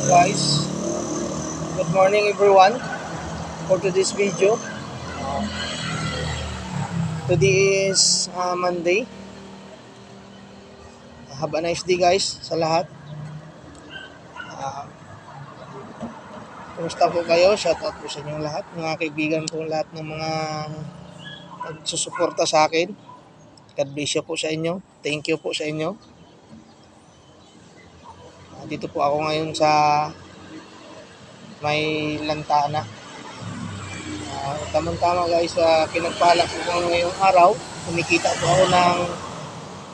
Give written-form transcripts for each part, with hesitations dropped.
Guys, good morning everyone. For today's video, today is Monday. Have a nice day guys sa lahat. uh, Kumusta po kayo? Shout out po sa inyong lahat, mga kaibigan po, lahat ng mga nagsusuporta sa akin. God bless you po sa inyo. Thank you po sa inyo. Dito po ako ngayon sa may lantana. Tamang-tama guys, pinagpala po ko ngayong araw. Kumikita po ako ng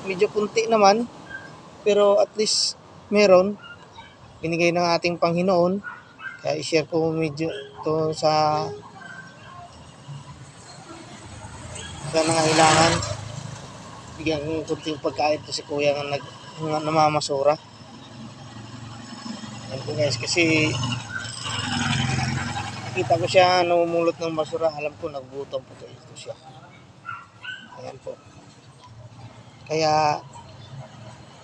medyo kunti naman, pero at least meron binigay ng ating Panginoon. Kaya i-share ko medyo to sa nangailangan. Bigyan ko kunting pagkain to si kuya nga namamasura. Yan po guys, kasi nakita ko siya namumulot ng basura. Alam ko nagbutom po ito siya. Ayan po. Kaya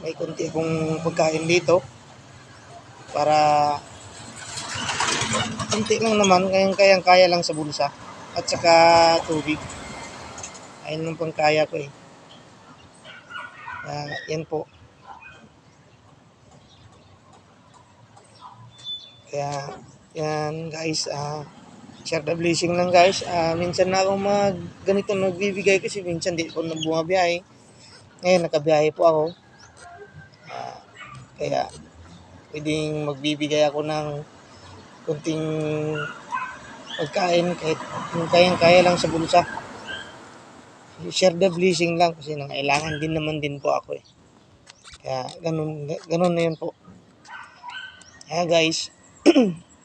may kunti akong pagkain dito para kunti lang naman, kaya lang sa bulsa at saka tubig. Ayun lang pang kaya ko eh. Yan po. Kaya yan guys, share the blessing lang guys. Minsan na akong ganito nagbibigay kasi minsan di ko na bumabiyahe. Ngayon nakabiyahe po ako. Kaya pwedeng magbibigay ako ng kunting pagkain kahit yung kaya lang sa bulsa. Share the blessing lang kasi nangailangan din naman din po ako eh. Kaya ganun na yun po. Kaya guys,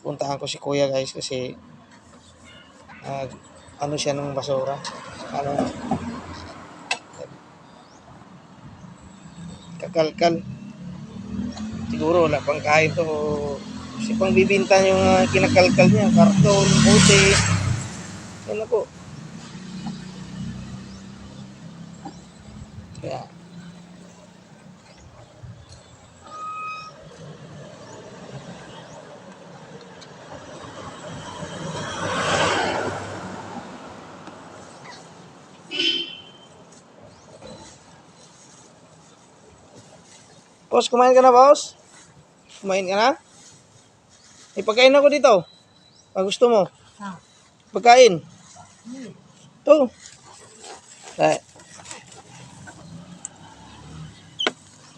puntahan ko si kuya guys kasi ano siya ng basura. Kakalkal. Siguro wala pang kain to. Kasi pang bibinta yung kinakalkal niya. Karton, bote. Yan po. Kaya boss, kumain ka na boss? Kumain ka na? Ipagkain ako dito. Gusto mo? Pagkain? Ito. Ay.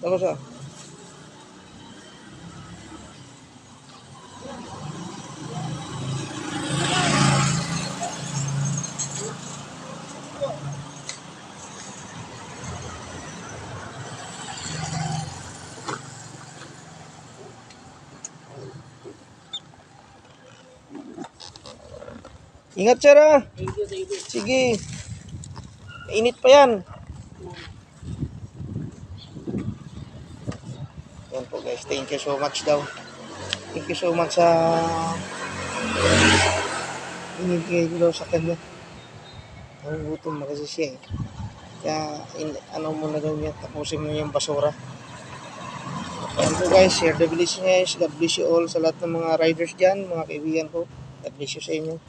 Ako sa. Ingat sir ah. Sige. Init pa yan. Yan po guys. Thank you so much daw. Thank you so much sa inigay ko sa kanya. Nagugutom na kasi siya eh. Kaya ano mo na daw niya. Tapusin mo yung basura. Yan po guys. Share the blessing guys. God bless you all sa lahat ng mga riders dyan. Mga kaibigan ko. God bless you sa inyo.